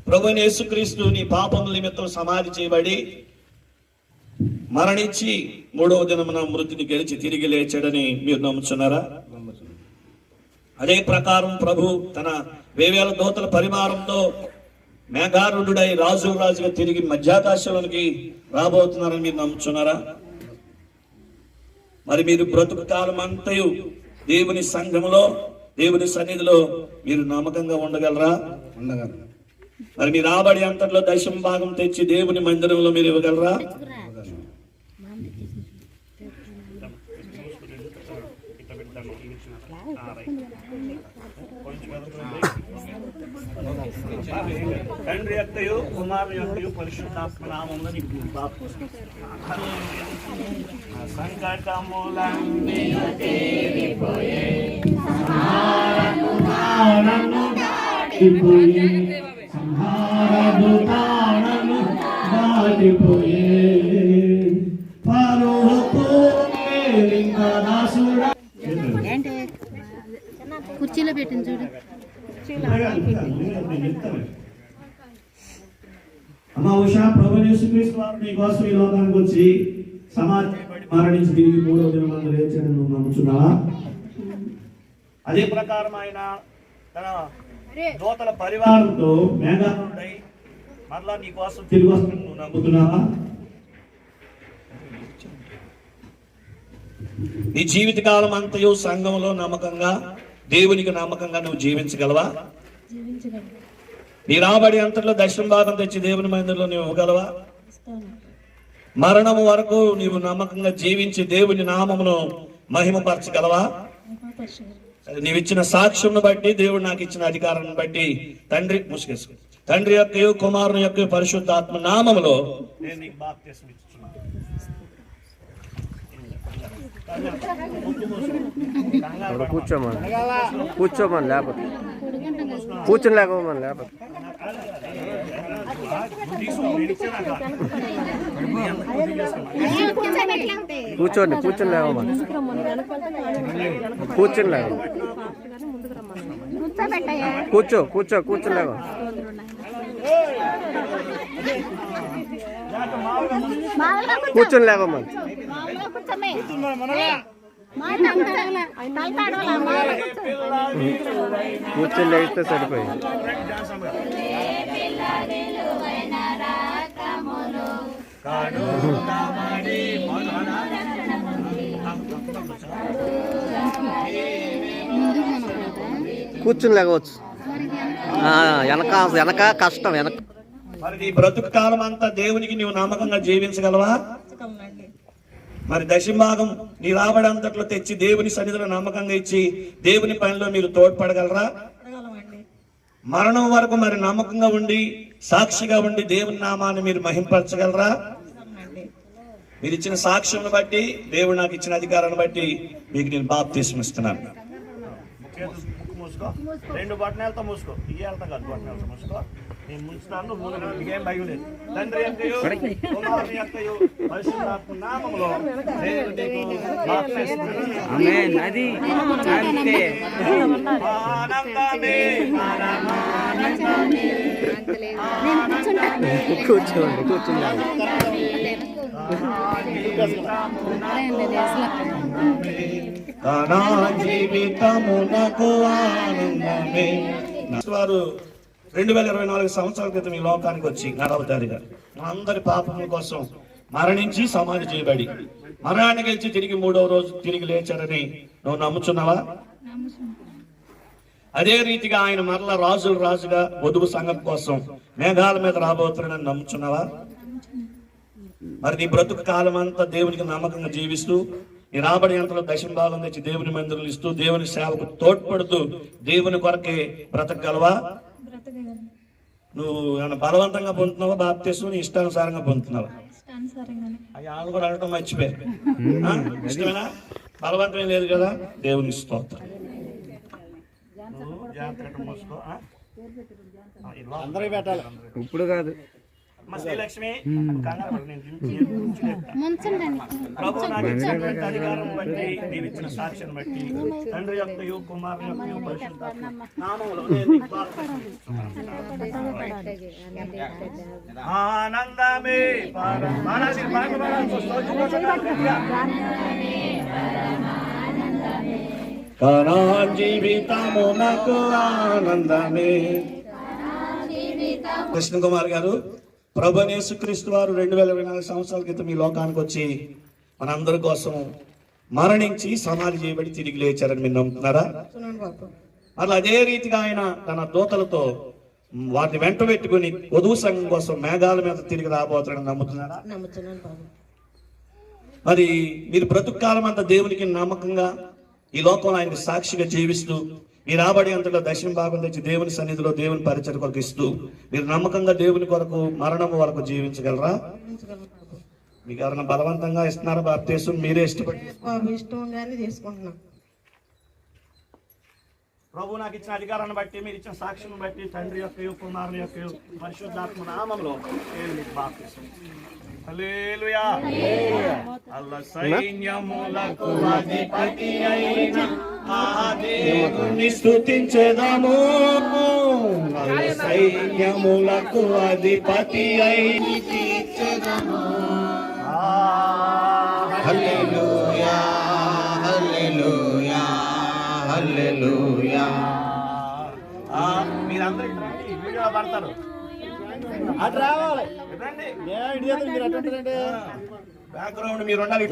ప్రభువైన యేసుక్రీస్తు నీ పాపముల నిమిత్తం సమాధి చేయబడి మరణించి మూడవ దినమున మృతిని గెలిచి తిరిగి లేచాడని మీరు నమ్ముచున్నారా? అదే ప్రకారం ప్రభు తన 1000 దూతల పరివారంతో మేఘారూఢుడై రాజుగా తిరిగి మధ్యాకాశంలోనికి రాబోతున్నారని మీరు నమ్ముచున్నారా? మరి మీరు బ్రతుకు కాలం అంతయు దేవుని సంఘములో, దేవుని సన్నిధిలో మీరు నమ్మకంగా ఉండగలరా? ఉండగలరు. మరి మీ రాబడి అంతట్లో 10వ భాగం తెచ్చి దేవుని మందిరంలో మీరు ఇవ్వగలరా? తండ్రి యొక్కయు కుమారుని యొక్కయు పరిశుద్ధాత్మ నామమున నీకు సంకటములన్నీ తీరిపోయే సంహారము దాటిపోయే సంహారము దాటిపోయే పరలోకపు దాసుడా కుర్చీలో పెట్టింది చూడు. అమ్మా ఉషా, ప్రభువైన యేసుక్రీస్తు వారు నీ కోసం ఈ లోకానికి వచ్చి సమాధి చేయబడి మరణించి తిరిగి మూడవ దినమందు లేచాడని నువ్వు నమ్ముచున్నావా? అదే ప్రకారం ఆయన తన దూతల పరివారంతో మేఘారూఢుడై మరలా నీ కోసం తిరిగి వస్తాడని నువ్వు నమ్ముతున్నావా? నీ జీవితకాలం అంతయు సంఘంలో నమ్మకంగా, దేవునికి నమ్మకంగా నువ్వు జీవించగలవా? నీ రాబడి అంతట్లో 10వ భాగం తెచ్చి దేవుని మందిరంలో నువ్వు ఇవ్వగలవా? మరణం వరకు నీవు నమ్మకంగా జీవించి దేవుని నామమును మహిమపరచగలవా? నీవిచ్చిన సాక్ష్యం బట్టి, దేవుడు నాకు ఇచ్చిన అధికారాన్ని బట్టి తండ్రి యొక్క కుమారుని యొక్క పరిశుద్ధాత్మ నామములో నేను నీకు బాప్తిస్మం ఇస్తున్నాను. కూర్చోమని లేకపోతే కూర్చొని లేకపోమని లేకపోతే కూర్చోండి, కూర్చొని లేవమని కూర్చొని లేవ కూర్చొని లేవ కూర్చొని లేవమని కూర్చొని లేస్తే సరిపోయింది. కూర్చుని లేకపోవచ్చు, వెనక కష్టం. వెనక మరి నీ బ్రతుకు కాలం అంతా దేవునికి నీవు నమ్మకంగా జీవించగలవా? మరి 10వ భాగం నీ రాబడి అంతట్లో తెచ్చి దేవుని సన్నిధిలో నమ్మకంగా ఇచ్చి దేవుని పనిలో మీరు తోడ్పడగలరా? మరణం వరకు మరి నమ్మకంగా ఉండి సాక్షిగా ఉండి దేవుని నామాన్ని మీరు మహింపరచగలరా? మీరు ఇచ్చిన సాక్ష్యం బట్టి, దేవుడు నాకు ఇచ్చిన అధికారాన్ని బట్టి మీకు నేను బాప్తిస్మం ఇస్తున్నాను. 2 బట్టనలతో మూసుకో, ఇయ్యాలతో కాదు, బట్టనలతో మూసుకో. నేను ముంచుతాను, ఏం భయం లేదు. తండ్రి యొక్కయు కుమారుని యొక్కయు పరిశుద్ధాత్మ నామములో నేను నీకు బాప్తిస్మం ఇస్తున్నాను. అది అంతే. ఆనందమే పరమానందమే. కూర్చోండి, కూర్చుందా జీవితమునకు ఆనందమే. వారు 2024 సంవత్సరాల క్రితం ఈ లోకానికి వచ్చి 4వ తారీఖు అందరి పాపముల కోసం మరణించి సమాధి చేయబడి మరణాన్ని గెలిచి తిరిగి 3వ రోజు తిరిగి లేచారని నువ్వు నమ్ముచున్నావా? అదే రీతిగా ఆయన మరలా రాజుగా వధువు సంఘం కోసం మేఘాల మీద రాబోతున్నాడని నమ్ముచున్నావా? మరి నీ బ్రతుకు కాలం అంతా దేవునికి నమ్మకంగా జీవిస్తూ నీ రాబడి అంతలో 10వ భాగం తెచ్చి దేవుని మందిరంలో ఇస్తూ దేవుని సేవకు తోడ్పడుతూ దేవుని కొరకే బ్రతకగలవా? నువ్వు ఏమైనా బలవంతంగా పొందుతున్నావా బాప్తిస్మం? నీ ఇష్టానుసారంగా పొందుతున్నావా? వాళ్ళు కూడా అడగటం మర్చిపోయారు. ఇష్టమేనా? బలవంతమే లేదు కదా. దేవుని స్తోత్రం. ఇప్పుడు కాదు, మా శ్రీలక్ష్మి కంగారు పడకు, నేను ప్రభు నాకు ఇచ్చినటువంటి అధికారం బట్టి నేను ఇచ్చిన సాక్ష్యాన్ని బట్టి తండ్రి యొక్కయు కుమారుని యొక్కయు పరిశుద్ధాత్మ నామములో నేను నీకు బాప్తిసం ఆనందమే కనా జీవితము నాకు ఆనందమే. కృష్ణ కుమార్ గారు, ప్రభు యేసుక్రీస్తు వారు 2024 సంవత్సరాల క్రితం ఈ లోకానికి వచ్చి మనందరి కోసం మరణించి సమాధి చేయబడి తిరిగి లేచారని మీరు నమ్ముతున్నారా? అలా అదే రీతిగా ఆయన తన దూతలతో వాటిని వెంట పెట్టుకుని వధువు సంఘం కోసం మేఘాల మీద తిరిగి రాబోతాడని నమ్ముతున్నారా? మరి మీరు బ్రతుకు కాలం అంతా దేవునికి నమ్మకంగా ఈ లోకంలో ఆయన సాక్షిగా జీవిస్తూ ఈ రాబడి అంతలో దశమ భాగం తెచ్చి దేవుని సన్నిధిలో దేవుని పరిచయం కొరకు ఇస్తూ మీరు నమ్మకంగా దేవుని కొరకు మరణం వరకు జీవించగలరా? మీకు ఎవరైనా బలవంతంగా ఇస్తున్నారా బాప్తీసం? మీరే ఇష్టంగానే తీసుకుంటున్నాం. ప్రభు నాకు ఇచ్చిన అధికారాన్ని బట్టి మీరు ఇచ్చిన సాక్ష్యం బట్టి తండ్రి యొక్క కుమారుని యొక్క పరిశుద్ధాత్మ నామములో నేను మీకు బాప్తీసం. హల్లెలూయా. అల్ల సైన్యములకు అధిపతి అయిన ఆ దేవుని స్తుతించెదము. అల్ల సైన్యములకు అధిపతి అయిన స్తుతించెదము. హల్లెలూయా హల్లెలూయా హల్లెలూయా. మీరందరూ ఈ వీడియో పడతారు, అటు రావాలి, బ్యాక్గ్రౌండ్ మీరు ఉండాలి.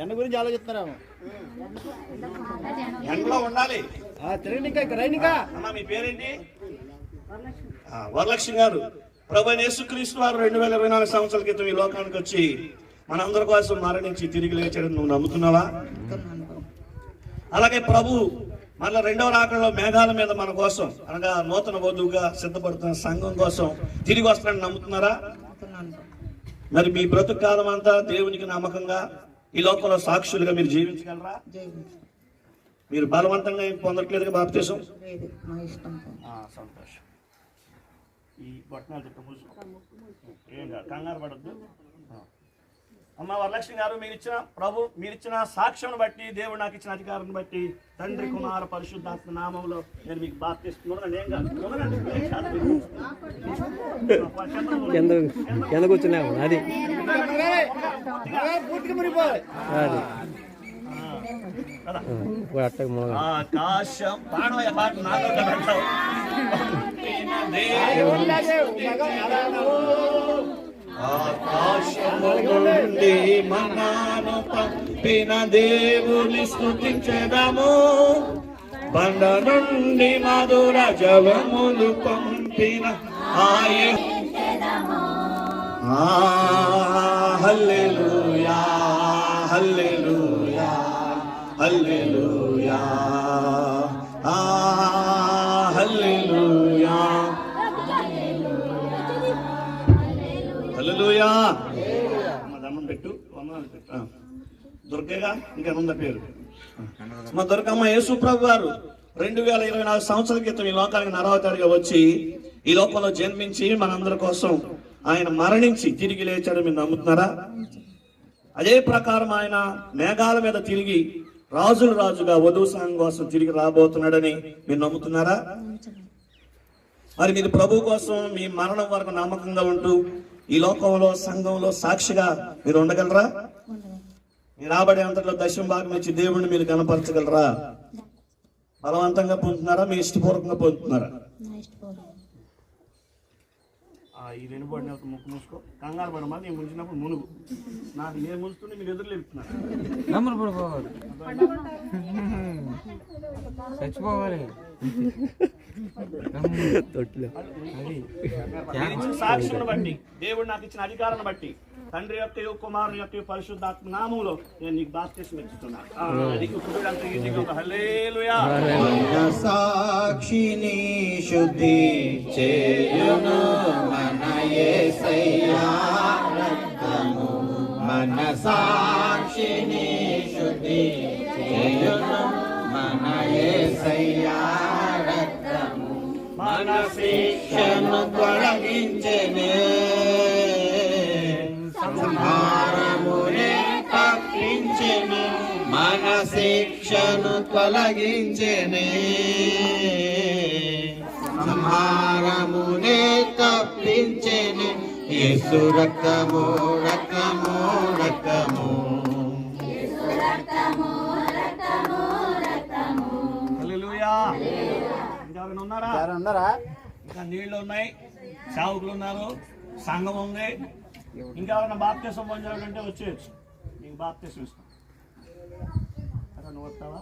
ఎండ గురించి ఆలోచిస్తున్నాము, ఎండలో ఉండాలి. ఇంకా మీ పేరేంటి? వరలక్ష్మి గారు. ప్రభు యేసుక్రీస్తు వారు 2024 సంవత్సరాల క్రితం ఈ లోకానికి వచ్చి మనందరి కోసం మరణించి తిరిగి లేచాడని నువ్వు నమ్ముతున్నావా? అలాగే ప్రభు మళ్ళీ రెండవ రాకడలో మేఘాల మీద మన కోసం అనగా నూతన వధువుగా సిద్ధపడుతున్న సంఘం కోసం తిరిగి వస్తాడని నమ్ముతున్నారా? మరి మీ బ్రతుకు కాలం అంతా దేవునికి నమ్మకంగా ఈ లోకంలో సాక్షులుగా మీరు జీవించగలరా? మీరు బలవంతంగా ఏం పొందట్లేదుగా బాప్తీసం? సంతోషం. ఈ బట్టనాలు తిట్ట మూసుకో, ఏం కాదు, కంగారు పడద్దు. అమ్మ వరలక్ష్మి గారు, మీరిచ్చిన సాక్ష్యం బట్టి దేవుడు నాకు ఇచ్చిన అధికారాన్ని బట్టి తండ్రి కుమార పరిశుద్ధాత్మ నామంలో నేను మీకు బాప్తిస్తున్నాను. కింద కూర్చున్నాము. అది ఆకాశం పాడవయ్య పాట నాతో ఆకాశము నుండి మన్నాను పంపిన దేవుని స్తుతించెదము. బండ నుండి మధుర జలములు పంపిన హల్లెలూయా హల్లెలూయా హల్లెలూయా హల్లెలూయా హల్లెలూయా. దమ్మం పెట్టు, వందనాలు పెట్టు. దుర్గగా ఇంకేముందా పేరు? మా దుర్గమ్మ యేసు ప్రభు గారు 2024 సంవత్సరాల క్రితం ఈ లోకానికి నరవతారిగా వచ్చి ఈ లోకంలో జన్మించి మనందరి కోసం ఆయన మరణించి తిరిగి లేచాడు. మీరు నమ్ముతున్నారా? అదే ప్రకారం ఆయన మేఘాల మీద తిరిగి రాజుగా వధువు సంఘం కోసం తిరిగి రాబోతున్నాడని మీరు నమ్ముతున్నారా? మరి మీరు ప్రభు కోసం మీ మరణం వరకు నమ్మకంగా ఉంటూ ఈ లోకంలో సంఘంలో సాక్షిగా మీరు ఉండగలరా? మీరు రాబడే అంతట్లో దశమ భాగం ఇచ్చి దేవుడిని మీరు కనపరచగలరా? బలవంతంగా పొందుతున్నారా? మీ ఇష్టపూర్వకంగా పొందుతున్నారా? ఈ రెండు పడిన ముక్కు మూసుకో, కంగారు పడమా. నేను ముంచినప్పుడు మునుగు, నాకు నేను ముంచుతుంటే మీరు ఎదురు లేపుతున్నారు. చచ్చిపోవాలి. సాక్షులను బట్టి దేవుడు నాకు ఇచ్చిన అధికారాన్ని బట్టి తండ్రి యొక్క కుమారుని యొక్క పరిశుద్ధాత్మ నామములో నేను నీకు బాప్తిసం ఇస్తున్నాను. హల్లెలూయా. సాక్షిని శుద్ధి చేయును మన యేసయ్యా రక్తము. మన సాక్షిని శుద్ధి చేయును మన యేసయ్యా రక్తము. మన మన శిక్షను తొలగించెనే సంహారమునే తప్పించెను మన శిక్షను తొలగించెనే సంహారమునే తప్పించెనే యేసు రక్తము రక్తము రక్తము హల్లెలూయా. ఇంకెవరైనా ఉన్నారా? ఉన్నారా? ఇంకా నీళ్లు ఉన్నాయి, సావుకులు ఉన్నారు, సంఘం ఉంది. ఇంకెవరైనా బాప్తిసం పొందాలంటే వచ్చేయచ్చు, నీకు బాప్తిసం ఇస్తాం. నువ్వు వస్తావా?